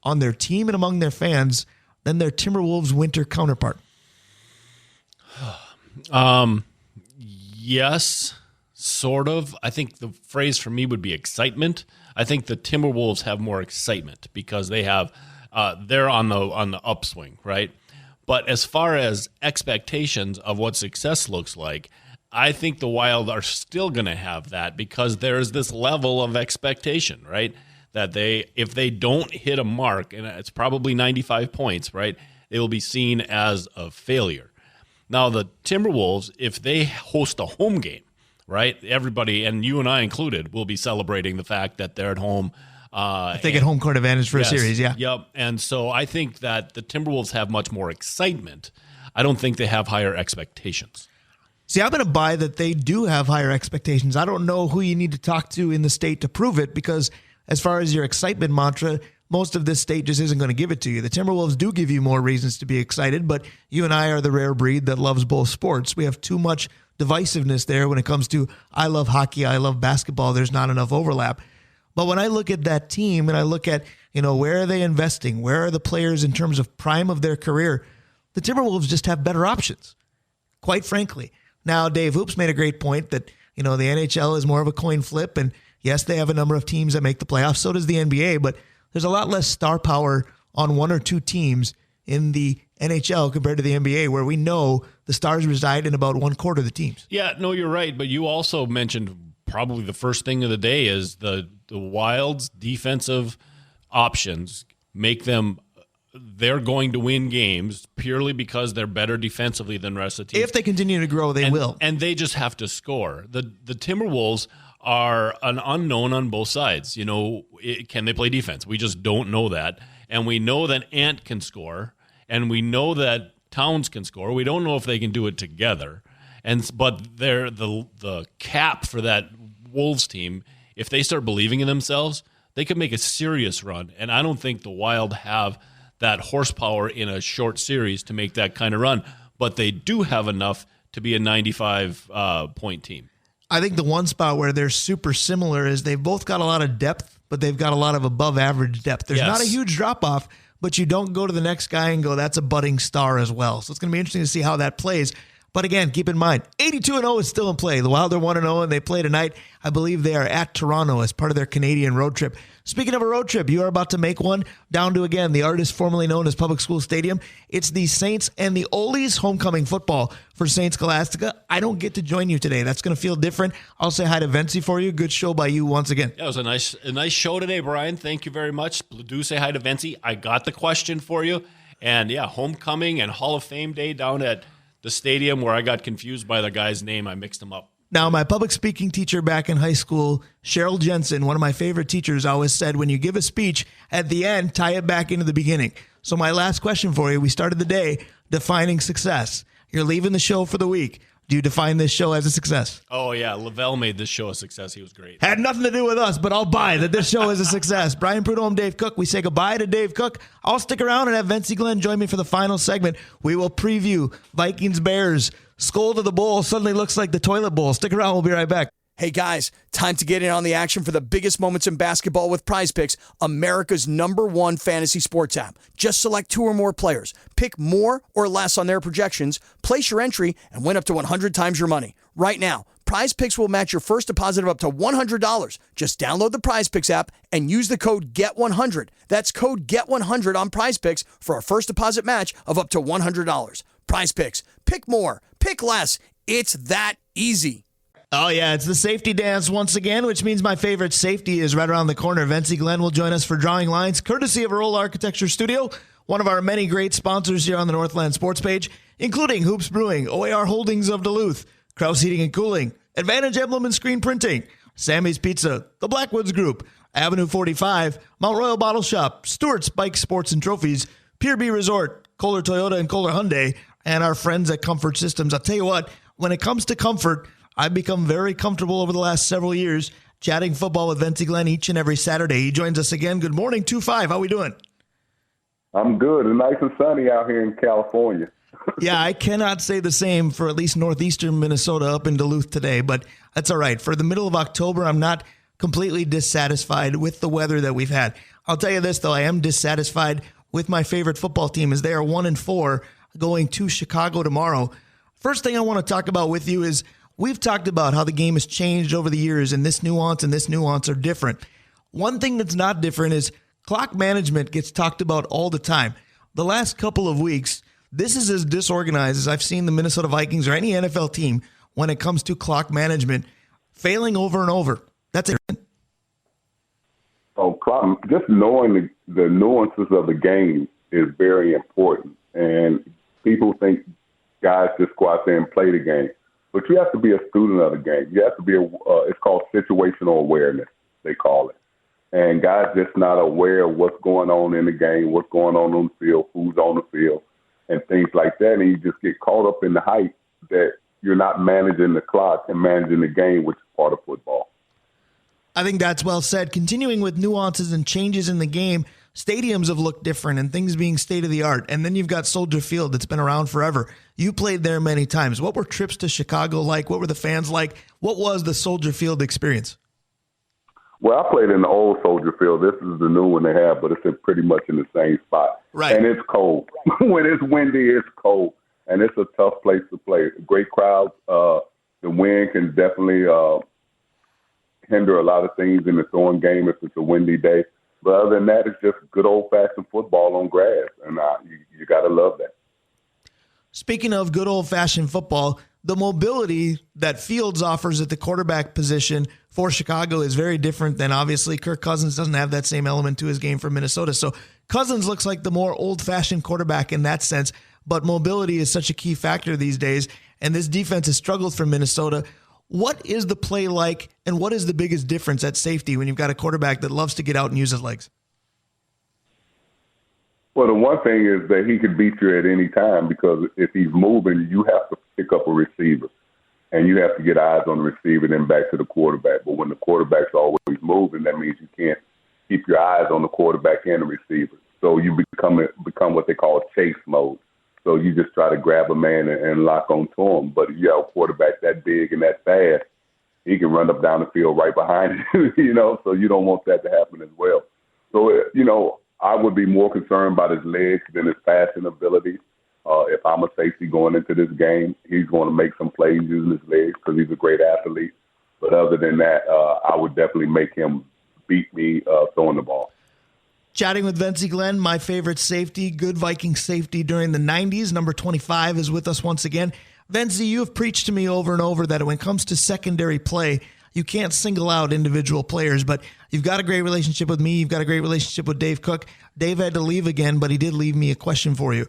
on their team and among their fans than their Timberwolves winter counterpart. Yes, sort of. I think the phrase for me would be excitement. I think the Timberwolves have more excitement because they have they're on the upswing, right? But as far as expectations of what success looks like, I think the Wild are still going to have that because there's this level of expectation, right? That if they don't hit a mark, and it's probably 95 points, right, they will be seen as a failure. Now, the Timberwolves, if they host a home game, right, everybody, and you and I included, will be celebrating the fact that they're at home. If they get home court advantage for a series, yeah. Yep. And so I think that the Timberwolves have much more excitement. I don't think they have higher expectations. See, I'm going to buy that they do have higher expectations. I don't know who you need to talk to in the state to prove it because as far as your excitement mantra, most of this state just isn't going to give it to you. The Timberwolves do give you more reasons to be excited, but you and I are the rare breed that loves both sports. We have too much divisiveness there when it comes to I love hockey, I love basketball. There's not enough overlap. But when I look at that team and I look at, where are they investing? Where are the players in terms of prime of their career? The Timberwolves just have better options, quite frankly. Now, Dave Hoops made a great point that, the NHL is more of a coin flip. And yes, they have a number of teams that make the playoffs. So does the NBA. But there's a lot less star power on one or two teams in the NHL compared to the NBA, where we know the stars reside in about 1/4 of the teams. Yeah, no, you're right. But you also mentioned probably the first thing of the day is the Wild's defensive options make them they're going to win games purely because they're better defensively than the rest of the team. If they continue to grow, they will. And they just have to score. The Timberwolves are an unknown on both sides. Can they play defense? We just don't know that. And we know that Ant can score, and we know that Towns can score. We don't know if they can do it together. But they're the cap for that Wolves team, if they start believing in themselves, they could make a serious run. And I don't think the Wild have that horsepower in a short series to make that kind of run. But they do have enough to be a 95-point team. I think the one spot where they're super similar is they've both got a lot of depth, but they've got a lot of above average depth. There's not a huge drop off, but you don't go to the next guy and go, that's a budding star as well. So it's going to be interesting to see how that plays. But again, keep in mind, 82-0 is still in play. The Wild are 1-0, and they play tonight. I believe they are at Toronto as part of their Canadian road trip. Speaking of a road trip, you are about to make one down to, again, the artist formerly known as Public School Stadium. It's the Saints and the Ole's homecoming football for Saint Scholastica. I don't get to join you today. That's going to feel different. I'll say hi to Vencie for you. Good show by you once again. Yeah, it was a nice show today, Brian. Thank you very much. Do say hi to Vencie. I got the question for you. And, yeah, homecoming and Hall of Fame day down at the stadium where I got confused by the guy's name. I mixed him up. Now, my public speaking teacher back in high school, Cheryl Jensen, one of my favorite teachers, always said, when you give a speech, at the end, tie it back into the beginning. So my last question for you, we started the day defining success. You're leaving the show for the week. Do you define this show as a success? Oh, yeah. Lavelle made this show a success. He was great. Had nothing to do with us, but I'll buy that this show is a success. Brian Prudhomme, Dave Cook. We say goodbye to Dave Cook. I'll stick around and have Vencie Glenn join me for the final segment. We will preview Vikings-Bears. Skull to the bowl suddenly looks like the toilet bowl. Stick around. We'll be right back. Hey guys, time to get in on the action for the biggest moments in basketball with Prize Picks, America's #1 fantasy sports app. Just select 2 or more players. Pick more or less on their projections, place your entry, and win up to 100 times your money. Right now, Prize Picks will match your first deposit of up to $100. Just download the Prize Picks app and use the code GET100. That's code GET100 on Prize Picks for a first deposit match of up to $100. Prize Picks. Pick more. Pick less. It's that easy. Oh, yeah, it's the safety dance once again, which means my favorite safety is right around the corner. Vencie Glenn will join us for Drawing Lines, courtesy of Roll Architecture Studio, one of our many great sponsors here on the Northland Sports page, including Hoops Brewing, OAR Holdings of Duluth, Krause Heating and Cooling, Advantage Emblem and Screen Printing, Sammy's Pizza, the Blackwoods Group, Avenue 45, Mount Royal Bottle Shop, Stewart's Bike Sports and Trophies, Pier B Resort, Kohler Toyota and Kohler Hyundai and our friends at Comfort Systems. I'll tell you what, when it comes to comfort, I've become very comfortable over the last several years chatting football with Vencie Glenn each and every Saturday. He joins us again. Good morning, 2-5. How we doing? I'm good. It's nice and sunny out here in California. Yeah, I cannot say the same for at least northeastern Minnesota up in Duluth today, but that's all right. For the middle of October, I'm not completely dissatisfied with the weather that we've had. I'll tell you this, though, I am dissatisfied with my favorite football team as they are 1-4 going to Chicago tomorrow. First thing I want to talk about with you is we've talked about how the game has changed over the years and this nuance are different. One thing that's not different is clock management gets talked about all the time. The last couple of weeks, this is as disorganized as I've seen the Minnesota Vikings or any NFL team when it comes to clock management, failing over and over. That's it. Oh, clock, just knowing the nuances of the game is very important. And people think guys just go out there and play the game. But you have to be a student of the game. You have to be it's called situational awareness, they call it. And guys just not aware of what's going on in the game, what's going on the field, who's on the field, and things like that. And you just get caught up in the hype that you're not managing the clock and managing the game, which is part of football. I think that's well said. Continuing with nuances and changes in the game, stadiums have looked different and things being state-of-the-art. And then you've got Soldier Field that's been around forever. You played there many times. What were trips to Chicago like? What were the fans like? What was the Soldier Field experience? Well, I played in the old Soldier Field. This is the new one they have, but it's pretty much in the same spot. Right. And it's cold. When it's windy, it's cold. And it's a tough place to play. Great crowd. The wind can definitely hinder a lot of things in the throwing game if it's a windy day. But other than that, it's just good old-fashioned football on grass, and you got to love that. Speaking of good old-fashioned football, the mobility that Fields offers at the quarterback position for Chicago is very different than, obviously, Kirk Cousins doesn't have that same element to his game for Minnesota. So Cousins looks like the more old-fashioned quarterback in that sense, but mobility is such a key factor these days, and this defense has struggled for Minnesota. What is the play like, and what is the biggest difference at safety when you've got a quarterback that loves to get out and use his legs? Well, the one thing is that he could beat you at any time because if he's moving, you have to pick up a receiver, and you have to get eyes on the receiver, then back to the quarterback. But when the quarterback's always moving, that means you can't keep your eyes on the quarterback and the receiver. So you become what they call chase mode. So you just try to grab a man and lock onto him. But if you have a quarterback that big and that fast, he can run up down the field right behind you, so you don't want that to happen as well. So, I would be more concerned about his legs than his passing ability. If I'm a safety going into this game, he's going to make some plays using his legs because he's a great athlete. But other than that, I would definitely make him beat me throwing the ball. Chatting with Vencie Glenn, my favorite safety, good Viking safety during the 90s. Number 25 is with us once again. Vencie, you have preached to me over and over that when it comes to secondary play, you can't single out individual players, but you've got a great relationship with me. You've got a great relationship with Dave Cook. Dave had to leave again, but he did leave me a question for you.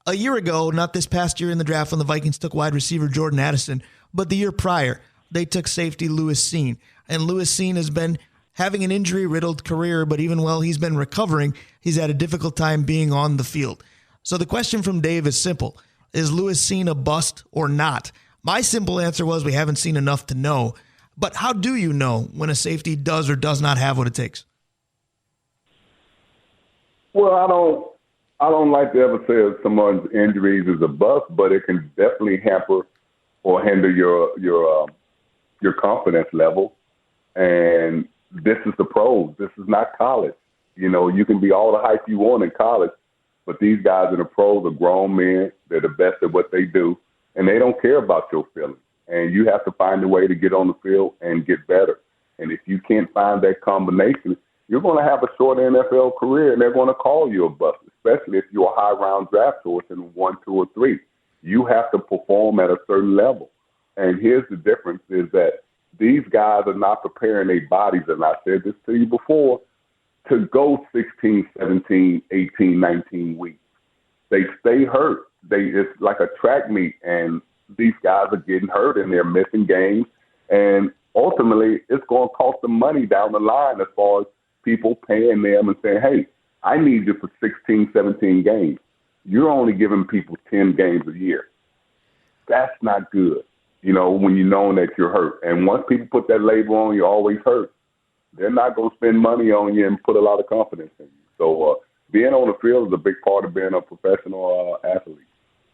A year ago, not this past year in the draft when the Vikings took wide receiver Jordan Addison, but the year prior, they took safety Lewis Cine. And Lewis Cine has been having an injury-riddled career, but even while he's been recovering, he's had a difficult time being on the field. So the question from Dave is simple. Is Lewis Cine a bust or not? My simple answer was we haven't seen enough to know. But how do you know when a safety does or does not have what it takes? Well, I don't like to ever say someone's injuries is a bust, but it can definitely hamper or hinder your confidence level. And this is the pros. This is not college. You can be all the hype you want in college, but these guys in the pros are grown men. They're the best at what they do, and they don't care about your feelings. And you have to find a way to get on the field and get better. And if you can't find that combination, you're going to have a short NFL career, and they're going to call you a bust, especially if you're a high-round draft choice in 1, 2, or 3. You have to perform at a certain level. And here's the difference is that these guys are not preparing their bodies, and I said this to you before, to go 16, 17, 18, 19 weeks. They stay hurt. It's like a track meet, and these guys are getting hurt, and they're missing games. And ultimately, it's going to cost them money down the line as far as people paying them and saying, hey, I need you for 16, 17 games. you're only giving people 10 games a year. That's not good, when you know that you're hurt. And once people put that label on, you're always hurt, they're not going to spend money on you and put a lot of confidence in you. So being on the field is a big part of being a professional athlete.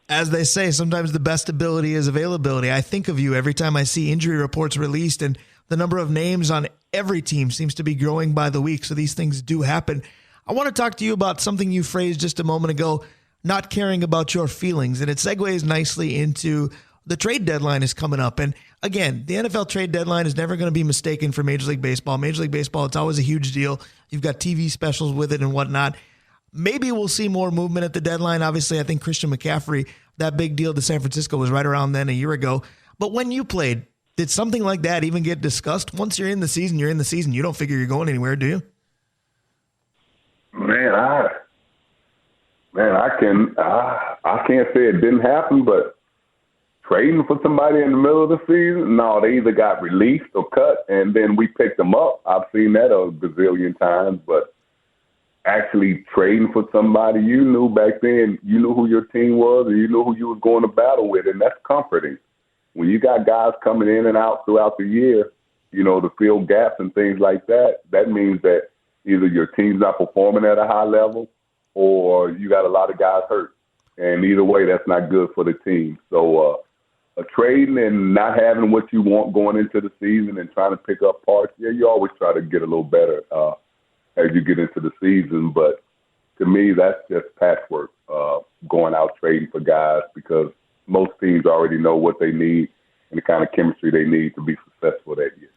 As they say, sometimes the best ability is availability. I think of you every time I see injury reports released, and the number of names on every team seems to be growing by the week. So these things do happen. I want to talk to you about something you phrased just a moment ago, not caring about your feelings. And it segues nicely into the trade deadline is coming up. And again, the NFL trade deadline is never going to be mistaken for Major League Baseball. Major League Baseball, it's always a huge deal. You've got TV specials with it and whatnot. Maybe we'll see more movement at the deadline. Obviously, I think Christian McCaffrey, that big deal to San Francisco was right around then a year ago. But when you played, did something like that even get discussed? Once you're in the season, you're in the season. You don't figure you're going anywhere, do you? Man, I can't say it didn't happen, but trading for somebody in the middle of the season, no, they either got released or cut, and then we picked them up. I've seen that a gazillion times, but actually trading for somebody you knew back then, you knew who your team was and you knew who you was going to battle with, and that's comforting. When you got guys coming in and out throughout the year, to fill gaps and things like that, that means that either your team's not performing at a high level or you got a lot of guys hurt. And either way, that's not good for the team. So trading and not having what you want going into the season and trying to pick up parts, you always try to get a little better as you get into the season. But to me, that's just patchwork, going out trading for guys, because most teams already know what they need and the kind of chemistry they need to be successful that year.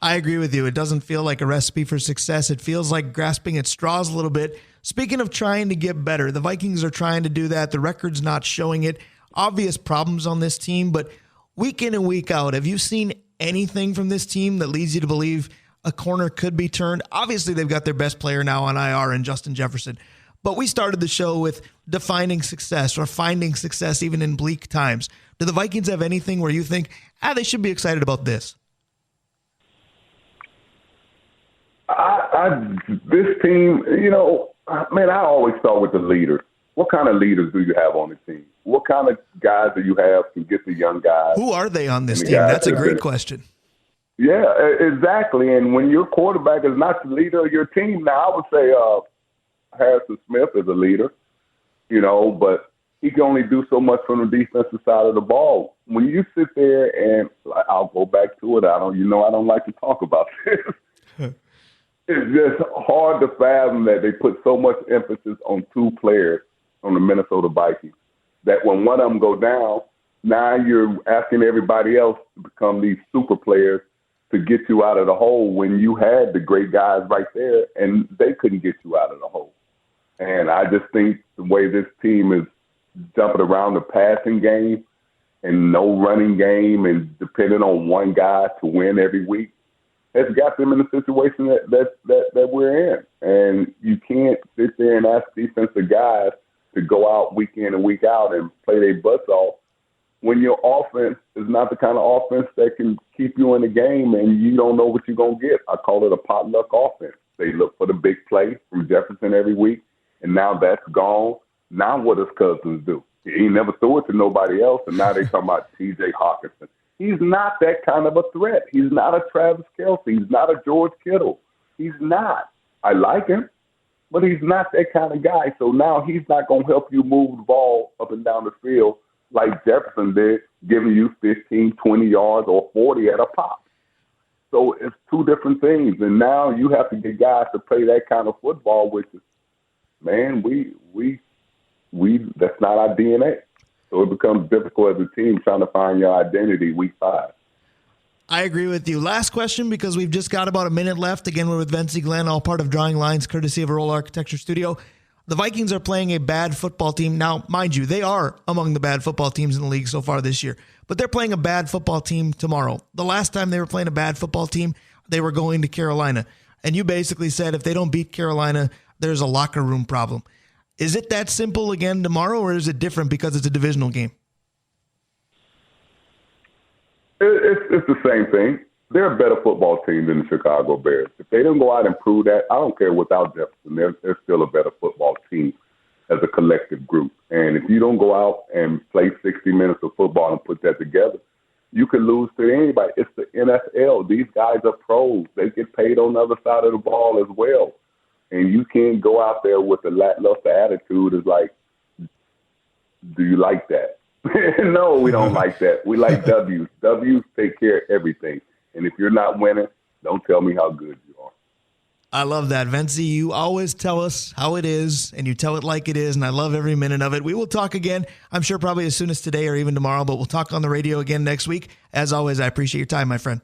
I agree with you. It doesn't feel like a recipe for success. It feels like grasping at straws a little bit. Speaking of trying to get better, the Vikings are trying to do that. The record's not showing it. Obvious problems on this team, but week in and week out, have you seen anything from this team that leads you to believe a corner could be turned? Obviously, they've got their best player now on IR in Justin Jefferson. But we started the show with defining success or finding success even in bleak times. Do the Vikings have anything where you think, they should be excited about this? This team, I always start with the leaders. What kind of leaders do you have on the team? What kind of guys do you have to get the young guys? Who are they on this team? That's a great question. Yeah, exactly. And when your quarterback is not the leader of your team, now I would say Harrison Smith is a leader, but he can only do so much from the defensive side of the ball. When you sit there and I'll go back to it, I don't like to talk about this. It's just hard to fathom that they put so much emphasis on two players on the Minnesota Vikings that when one of them go down, now you're asking everybody else to become these super players to get you out of the hole when you had the great guys right there and they couldn't get you out of the hole. And I just think the way this team is jumping around the passing game and no running game and depending on one guy to win every week, has got them in the situation that we're in. And you can't sit there and ask defensive guys to go out week in and week out and play their butts off when your offense is not the kind of offense that can keep you in the game and you don't know what you're going to get. I call it a potluck offense. They look for the big play from Jefferson every week, and now that's gone. Now what does Cousins do? He never threw it to nobody else, and now they talking about T.J. Hawkinson. He's not that kind of a threat. He's not a Travis Kelce. He's not a George Kittle. He's not. I like him, but he's not that kind of guy. So now he's not going to help you move the ball up and down the field like Jefferson did, giving you 15, 20 yards or 40 at a pop. So it's two different things. And now you have to get guys to play that kind of football, which is, man, we that's not our DNA. So it becomes difficult as a team trying to find your identity week 5. I agree with you. Last question, because we've just got about a minute left. Again, we're with Vencie Glenn, all part of Drawing Lines, courtesy of Roll Architecture Studio. The Vikings are playing a bad football team. Now, mind you, they are among the bad football teams in the league so far this year. But they're playing a bad football team tomorrow. The last time they were playing a bad football team, they were going to Carolina. And you basically said if they don't beat Carolina, there's a locker room problem. Is it that simple again tomorrow, or is it different because it's a divisional game? It's the same thing. They're a better football team than the Chicago Bears. If they don't go out and prove that, I don't care without Jefferson. They're still a better football team as a collective group. And if you don't go out and play 60 minutes of football and put that together, you can lose to anybody. It's the NFL. These guys are pros. They get paid on the other side of the ball as well. And you can't go out there with a lackluster attitude. It's like, do you like that? No, we don't like that. We like W's. W's take care of everything. And if you're not winning, don't tell me how good you are. I love that, Vencie. You always tell us how it is, and you tell it like it is, and I love every minute of it. We will talk again, I'm sure probably as soon as today or even tomorrow, but we'll talk on the radio again next week. As always, I appreciate your time, my friend.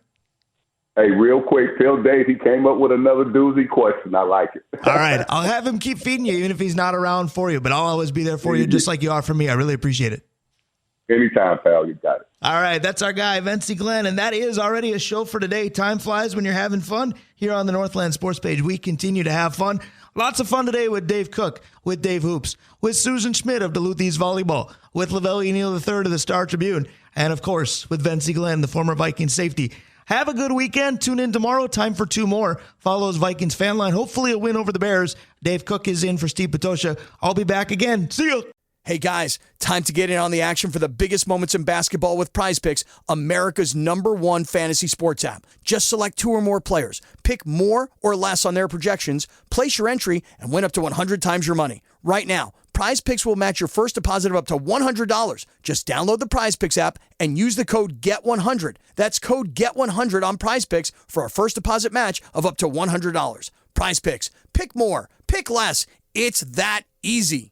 Hey, real quick, tell Dave he came up with another doozy question. I like it. All right. I'll have him keep feeding you, even if he's not around for you, but I'll always be there for you, just like you are for me. I really appreciate it. Anytime, pal. You got it. All right. That's our guy, Vencie Glenn. And that is already a show for today. Time flies when you're having fun. Here on the Northland Sports Page, we continue to have fun. Lots of fun today with Dave Cook, with Dave Hoops, with Susan Schmidt of Duluth East Volleyball, with Lavelle E. Neal III of the Star Tribune, and, of course, with Vencie Glenn, the former Vikings safety. Have a good weekend. Tune in tomorrow. Time for 2 more. Follows Vikings fan line. Hopefully a win over the Bears. Dave Cook is in for Steve Patosha. I'll be back again. See you. Hey guys, time to get in on the action for the biggest moments in basketball with Prize Picks, America's #1 fantasy sports app. Just select 2 or more players. Pick more or less on their projections, place your entry, and win up to 100 times your money. Right now, Prize Picks will match your first deposit of up to $100. Just download the Prize Picks app and use the code GET100. That's code GET100 on Prize Picks for a first deposit match of up to $100. Prize Picks. Pick more. Pick less. It's that easy.